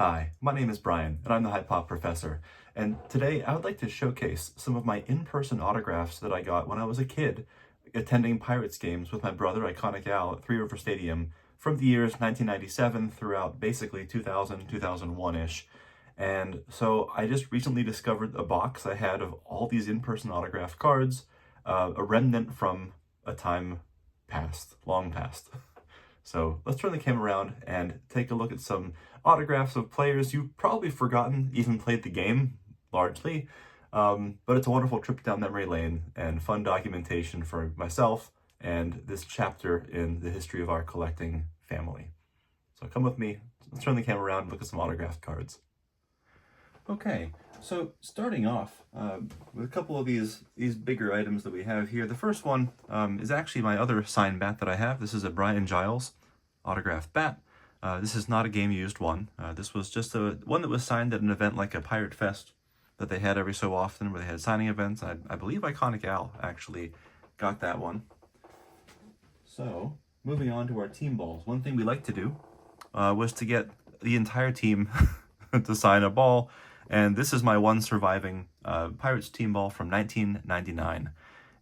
Hi, my name is Brian, and I'm the Hype Pop Professor. And today I would like to showcase some of my in-person autographs that I got when I was a kid, attending Pirates games with my brother, Iconic Al, at Three River Stadium from the years 1997 throughout basically 2000, 2001-ish. And so I just recently discovered a box I had of all these in-person autograph cards, a remnant from a time past, long past. So let's turn the camera around and take a look at some autographs of players you've probably forgotten even played the game, largely. But it's a wonderful trip down memory lane and fun documentation for myself and this chapter in the history of our collecting family. So come with me, let's turn the camera around and look at some autographed cards. Okay, so starting off with a couple of these bigger items that we have here. The first one is actually my other signed bat that I have. This is a Brian Giles autographed bat. This is not a game-used one. This was just one that was signed at an event like a Pirate Fest that they had every so often where they had signing events. I believe Iconic Al actually got that one. So, moving on to our team balls. One thing we like to do was to get the entire team to sign a ball. And this is my one surviving Pirates team ball from 1999.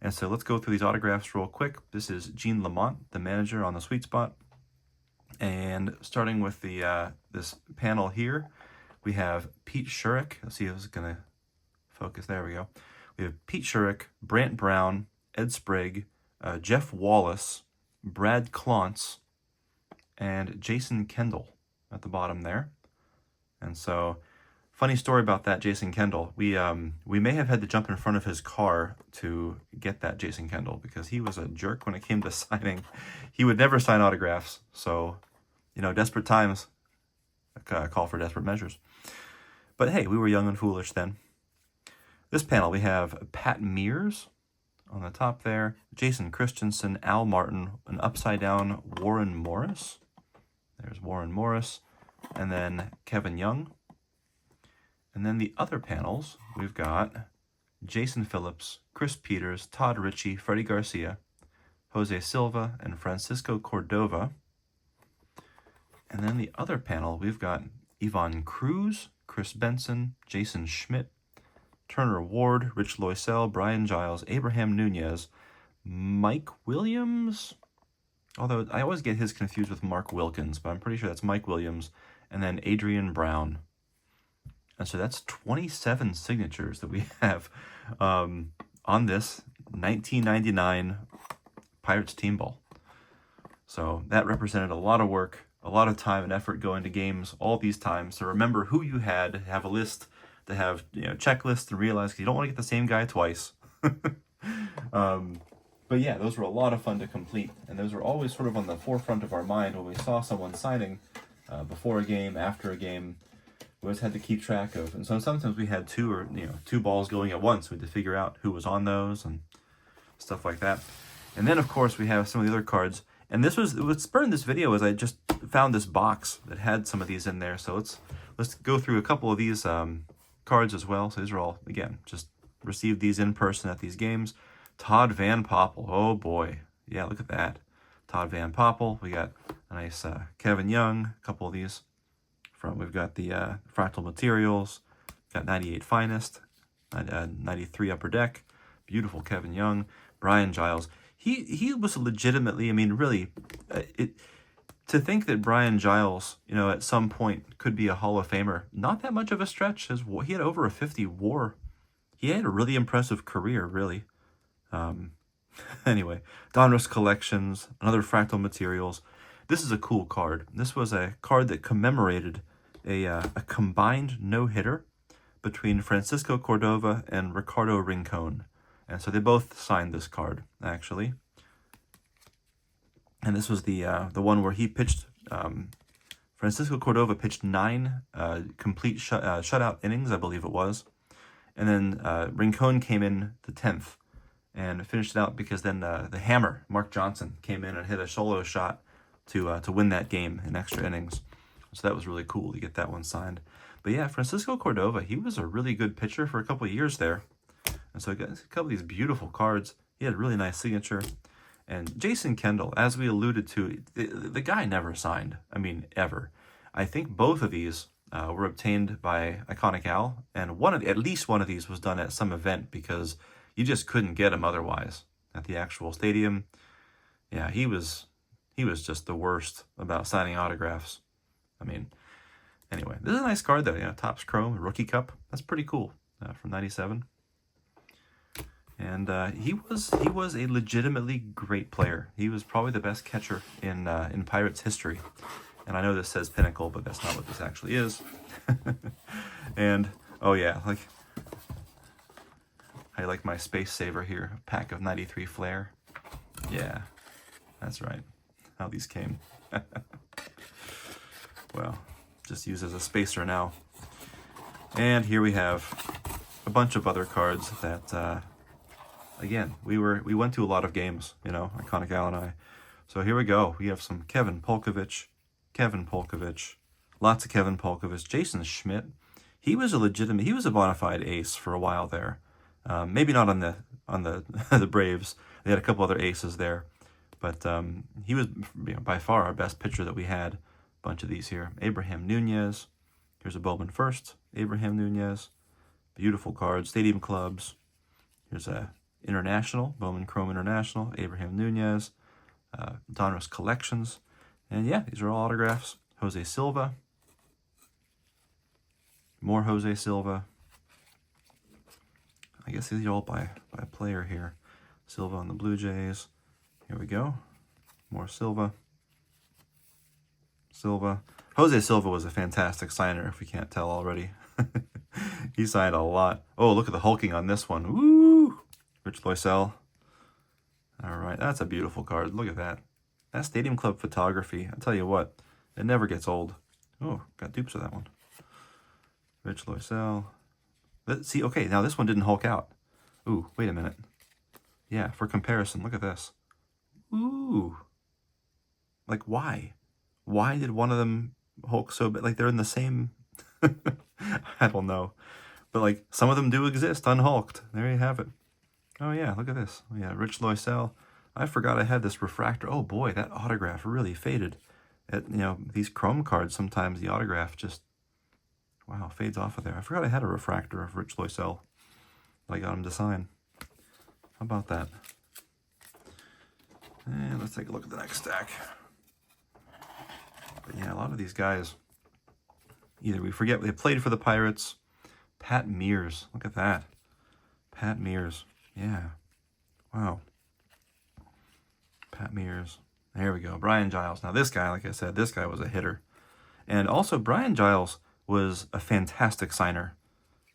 And so let's go through these autographs real quick. This is Gene Lamont, the manager on the sweet spot. And starting with the this panel here, we have Pete Shurik. Let's see if it's going to focus. There we go. We have Pete Shurik, Brant Brown, Ed Sprague, Jeff Wallace, Brad Klontz, and Jason Kendall at the bottom there. And so, funny story about that Jason Kendall. We may have had to jump in front of his car to get that Jason Kendall because he was a jerk when it came to signing. He would never sign autographs. So, desperate times call for desperate measures. But hey, we were young and foolish then. This panel, we have Pat Mears on the top there, Jason Christensen, Al Martin, an upside-down Warren Morris. There's Warren Morris. And then Kevin Young. And then the other panels, we've got Jason Phillips, Chris Peters, Todd Ritchie, Freddie Garcia, Jose Silva, and Francisco Cordova. And then the other panel, we've got Yvonne Cruz, Chris Benson, Jason Schmidt, Turner Ward, Rich Loisel, Brian Giles, Abraham Nunez, Mike Williams, although I always get his confused with Mark Wilkins, but I'm pretty sure that's Mike Williams, and then Adrian Brown. And so that's 27 signatures that we have on this 1999 Pirates team ball. So that represented a lot of work, a lot of time and effort going to games all these times to remember who you had, have a list, to have checklists, and realize because you don't want to get the same guy twice. But yeah, those were a lot of fun to complete, and those were always sort of on the forefront of our mind when we saw someone signing before a game, after a game. We always had to keep track of, and so sometimes we had two balls going at once. We had to figure out who was on those and stuff like that. And then, of course, we have some of the other cards. And what spurred this video is I just found this box that had some of these in there. So let's go through a couple of these cards as well. So these are all, again, just received these in person at these games. Todd Van Poppel. Oh boy, yeah, look at that. Todd Van Poppel. We got a nice Kevin Young. A couple of these. We've got the Fractal Materials, got 98 Finest, 93 Upper Deck, beautiful Kevin Young, Brian Giles. He was legitimately, really, to think that Brian Giles, at some point could be a Hall of Famer, not that much of a stretch. He had over a 50 WAR. He had a really impressive career, really. Anyway, Donruss Collections, another Fractal Materials. This is a cool card. This was a card that commemorated a combined no-hitter between Francisco Cordova and Ricardo Rincon. And so they both signed this card, actually. And this was the one where he pitched, Francisco Cordova pitched 9 complete shutout innings, I believe it was. And then Rincon came in the 10th and finished it out because then the hammer, Mark Johnson, came in and hit a solo shot to win that game in extra innings. So that was really cool to get that one signed. But yeah, Francisco Cordova, he was a really good pitcher for a couple of years there. And so I got a couple of these beautiful cards. He had a really nice signature. And Jason Kendall, as we alluded to, the guy never signed. I mean, ever. I think both of these were obtained by Iconic Al, and at least one of these was done at some event because you just couldn't get them otherwise at the actual stadium. Yeah, he was just the worst about signing autographs. I mean, anyway, this is a nice card though. Yeah, Topps Chrome Rookie Cup. That's pretty cool from '97. And he was a legitimately great player. He was probably the best catcher in Pirates history. And I know this says Pinnacle, but that's not what this actually is. And oh yeah, like I like my Space Saver here, a pack of '93 Flair. Yeah, that's right. How these came. Well, just used as a spacer now. And here we have a bunch of other cards that, again, we went to a lot of games, you know, Iconic Al and I. So here we go. We have some Kevin Polkovich, lots of Kevin Polkovich, Jason Schmidt. He was a bona fide ace for a while there. Maybe not on the the Braves. They had a couple other aces there, but he was by far our best pitcher that we had. A bunch of these here. Abraham Nunez. Here's a Bowman first. Abraham Nunez. Beautiful cards. Stadium Clubs. Here's a International. Bowman Chrome International. Abraham Nunez. Donruss Collections. And yeah, these are all autographs. Jose Silva. More Jose Silva. I guess these are all by player here. Silva on the Blue Jays. Here we go. More Silva. Jose Silva was a fantastic signer, if we can't tell already. He signed a lot. Oh, look at the hulking on this one. Woo! Rich Loisel. All right, that's a beautiful card. Look at that. That Stadium Club photography, I'll tell you what, it never gets old. Oh, got dupes of that one. Rich Loisel. Let's see, okay, now this one didn't hulk out. Ooh, wait a minute. Yeah, for comparison, look at this. Ooh. Like, why? Why did one of them hulk so big? Like, they're in the same... I don't know. But, like, some of them do exist, unhulked. There you have it. Oh, yeah, look at this. Oh, yeah, Rich Loisel. I forgot I had this refractor. Oh, boy, that autograph really faded. These chrome cards, sometimes the autograph just, wow, fades off of there. I forgot I had a refractor of Rich Loisel. I got him to sign. How about that? And let's take a look at the next stack. But yeah, a lot of these guys, either we forget they played for the Pirates. Pat Mears, look at that. Pat Mears, yeah. Wow. Pat Mears. There we go. Brian Giles. Now this guy, like I said, this guy was a hitter. And also Brian Giles was a fantastic signer.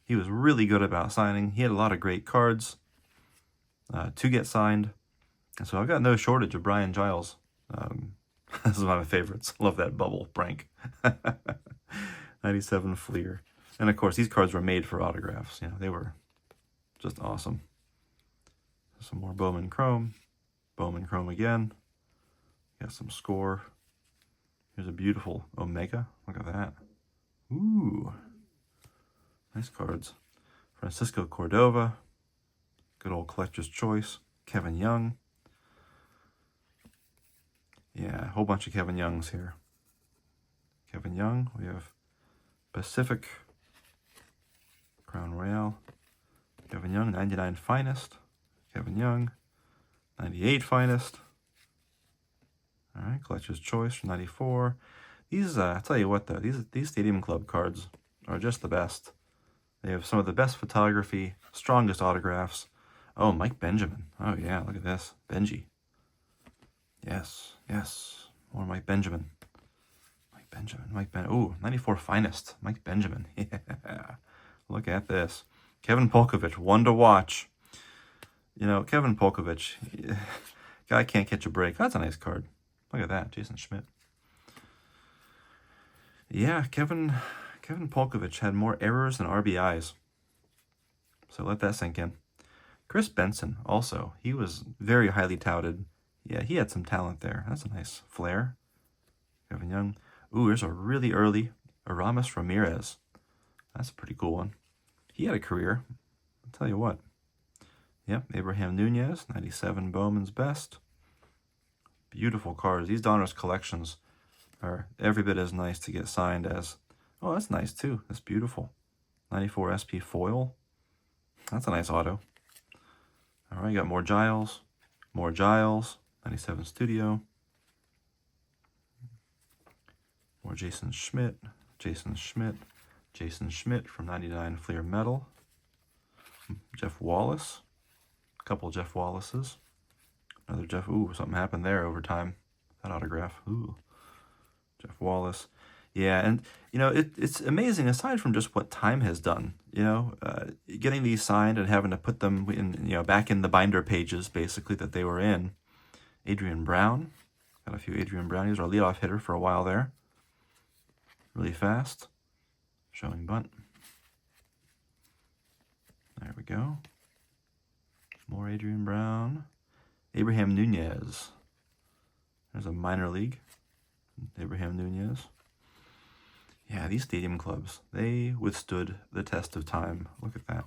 He was really good about signing. He had a lot of great cards to get signed. And so I've got no shortage of Brian Giles. This is one of my favorites. Love that bubble prank. 97 Fleer. And of course, these cards were made for autographs. You know, they were just awesome. Some more Bowman Chrome. Bowman Chrome again. Got some Score. Here's a beautiful Omega. Look at that. Ooh. Nice cards. Francisco Cordova. Good old collector's choice. Kevin Young. Yeah, a whole bunch of Kevin Youngs here. Kevin Young. We have Pacific. Crown Royale. Kevin Young, 99 Finest. Kevin Young, 98 Finest. All right, Collector's Choice from 94. These, I'll tell you what though, these Stadium Club cards are just the best. They have some of the best photography, strongest autographs. Oh, Mike Benjamin. Oh yeah, look at this. Benji. Yes, yes. More Mike Benjamin. Ooh, 94 Finest. Mike Benjamin. Yeah. Look at this. Kevin Polkovich, one to watch. You know, Kevin Polkovich, guy can't catch a break. That's a nice card. Look at that, Jason Schmidt. Yeah, Kevin Polkovich had more errors than RBIs. So let that sink in. Chris Benson, also, he was very highly touted. Yeah, he had some talent there. That's a nice flare. Kevin Young. Ooh, there's a really early Aramis Ramirez. That's a pretty cool one. He had a career. I'll tell you what. Yep, Abraham Nunez, 97 Bowman's Best. Beautiful cards. These Donruss collections are every bit as nice to get signed as... Oh, that's nice too. That's beautiful. 94 SP foil. That's a nice auto. All right, got more Giles. More Giles. 97 Studio. More Jason Schmidt. Jason Schmidt. Jason Schmidt from 99 Fleer Metal. Jeff Wallace. A couple Jeff Wallaces. Another Jeff. Ooh, something happened there over time. That autograph. Ooh. Jeff Wallace. Yeah, and, you know, it's amazing, aside from just what time has done, you know, getting these signed and having to put them in, you know, back in the binder pages, basically, that they were in. Adrian Brown. Got a few Adrian Brown. He was our leadoff hitter for a while there. Really fast. Showing bunt. There we go. More Adrian Brown. Abraham Nunez. There's a minor league. Abraham Nunez. Yeah, these stadium clubs, they withstood the test of time. Look at that.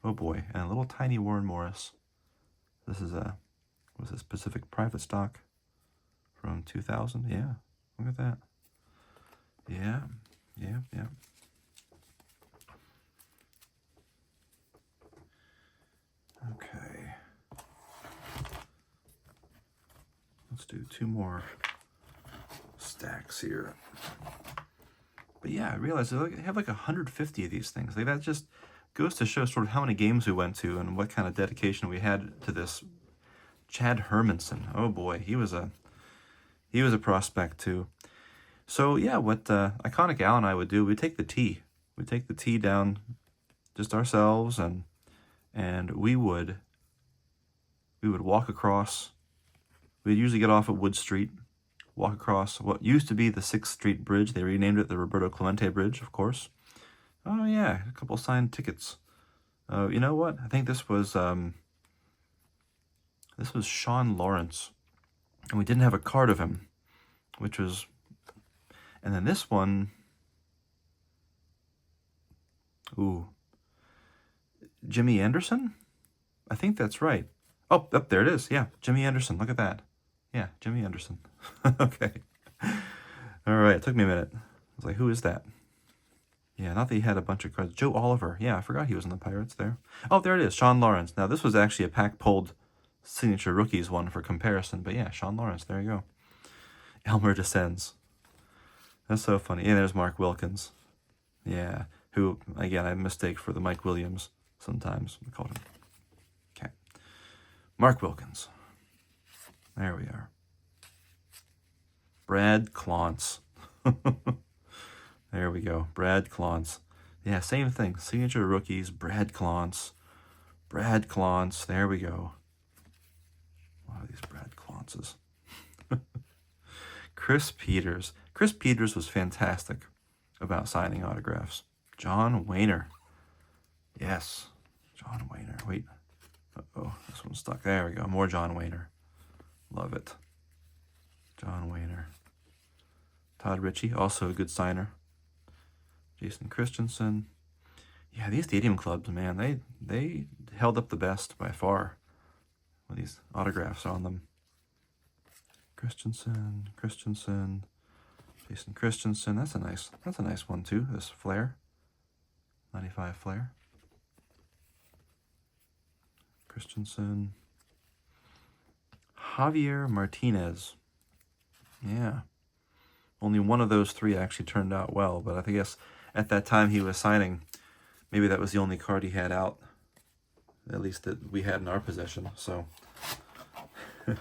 Oh boy. And a little tiny Warren Morris. This is was this Pacific Private Stock from 2000? Yeah, look at that. Yeah. Okay. Let's do two more stacks here. But yeah, I realized they have like 150 of these things. Like, that just goes to show sort of how many games we went to and what kind of dedication we had to this. Chad Hermanson. Oh boy, he was a prospect too. So yeah, what Iconic Al and I would do, we'd take the tee. We'd take the tee down just ourselves, and we would walk across. We'd usually get off at Wood Street, walk across what used to be the 6th Street Bridge. They renamed it the Roberto Clemente Bridge, of course. Oh yeah, a couple signed tickets. You know what? I think this was Sean Lawrence, and we didn't have a card of him, which was, and then this one, ooh, Jimmy Anderson? I think that's right. Oh, there it is. Yeah, Jimmy Anderson. Look at that. Yeah, Jimmy Anderson. Okay. All right, it took me a minute. I was like, who is that? Yeah, not that he had a bunch of cards. Joe Oliver. Yeah, I forgot he was in the Pirates there. Oh, there it is. Sean Lawrence. Now, this was actually a pack-pulled signature rookies one for comparison. But yeah, Sean Lawrence. There you go. Elmer Descends. That's so funny. Yeah, there's Mark Wilkins. Yeah, who, again, I mistake for the Mike Williams sometimes. We called him. Okay. Mark Wilkins. There we are. Brad Clontz. There we go. Brad Clontz. Yeah, same thing. Signature rookies. Brad Clontz. Brad Clontz. There we go. A lot of these Brad Clontzes. Chris Peters. Chris Peters was fantastic about signing autographs. John Wayner. Yes. John Wayner. Wait. Uh-oh. This one's stuck. There we go. More John Wayner. Love it. John Wayner. Todd Ritchie, also a good signer. Jason Christensen. Yeah, these stadium clubs, man, they held up the best by far with these autographs on them. Christensen, Jason Christensen. That's a nice one too. This Flair, 95 Flair. Christensen. Javier Martinez. Yeah. Only one of those three actually turned out well, but I guess at that time he was signing, maybe that was the only card he had out, at least that we had in our possession. So, and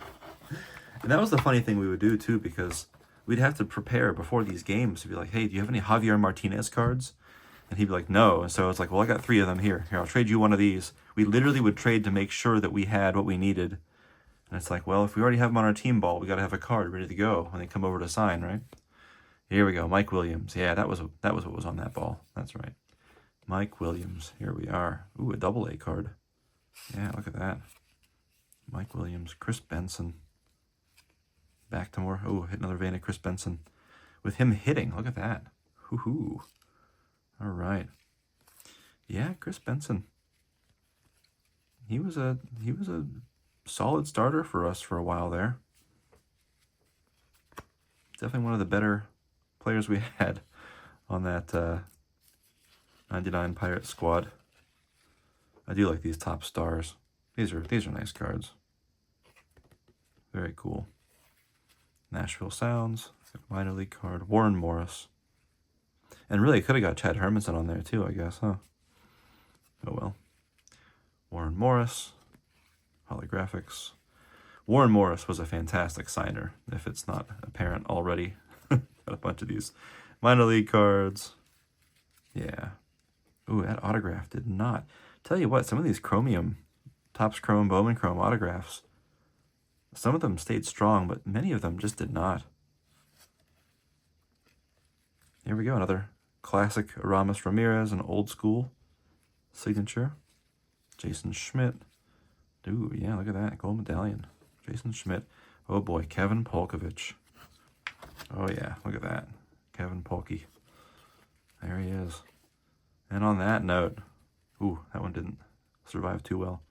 that was the funny thing we would do too, because we'd have to prepare before these games to be like, hey, do you have any Javier Martinez cards? And he'd be like, no. And so it's like, well, I got 3 of them here. Here, I'll trade you one of these. We literally would trade to make sure that we had what we needed. And it's like, well, if we already have them on our team ball, we got to have a card ready to go when they come over to sign, right? Here we go, Mike Williams. Yeah, that was what was on that ball. That's right. Mike Williams. Here we are. Ooh, a AA card. Yeah, look at that. Mike Williams. Chris Benson. Back to more. Oh, hit another vein of Chris Benson. With him hitting. Look at that. Hoo-hoo. All right. Yeah, Chris Benson. He was a solid starter for us for a while there. Definitely one of the better players we had on that 99 Pirate squad. I do like these top stars. These are nice cards. Very cool. Nashville Sounds, minor league card, Warren Morris. And really could have got Chad Hermanson on there too, I guess, huh? Oh well. Warren Morris, holographics. Warren Morris was a fantastic signer, if it's not apparent already. Got a bunch of these minor league cards. Yeah. Ooh, that autograph did not. Tell you what, some of these chromium, Topps Chrome, Bowman Chrome autographs, some of them stayed strong, but many of them just did not. Here we go, another classic Aramis Ramirez, an old school signature. Jason Schmidt. Ooh, yeah, look at that, gold medallion. Jason Schmidt. Oh boy, Kevin Polkovich. Oh yeah, look at that. Kevin Polky. There he is. And on that note, ooh, that one didn't survive too well.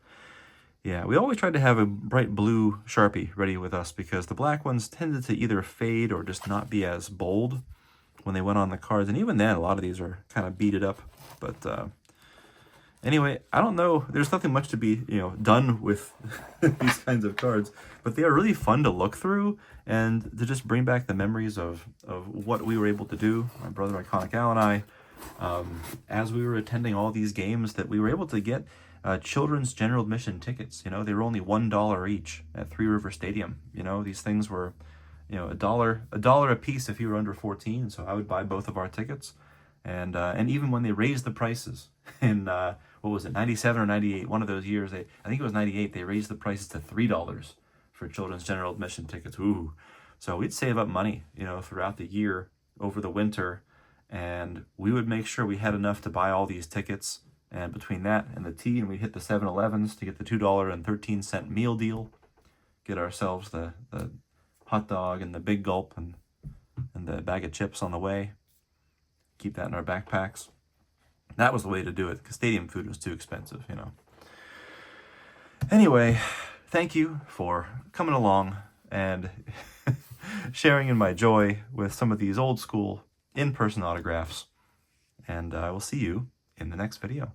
Yeah, we always tried to have a bright blue Sharpie ready with us because the black ones tended to either fade or just not be as bold when they went on the cards. And even then, a lot of these are kind of beaded up. But anyway, I don't know. There's nothing much to be, done with these kinds of cards. But they are really fun to look through and to just bring back the memories of what we were able to do, my brother Iconic Al and I, as we were attending all these games, that we were able to get children's general admission tickets. They were only $1 each at Three River Stadium. These things were, a dollar a piece if you were under 14. So I would buy both of our tickets, and even when they raised the prices in what was it, 97 or 98, one of those years, I think it was 98, they raised the prices to $3 for children's general admission tickets. Ooh, so we'd save up money, throughout the year over the winter, and we would make sure we had enough to buy all these tickets. And between that and the tea, and we hit the 7-Elevens to get the $2.13 meal deal, get ourselves the hot dog and the big gulp and the bag of chips on the way, keep that in our backpacks. That was the way to do it, because stadium food was too expensive, Anyway, thank you for coming along and sharing in my joy with some of these old school in-person autographs. And I will see you in the next video.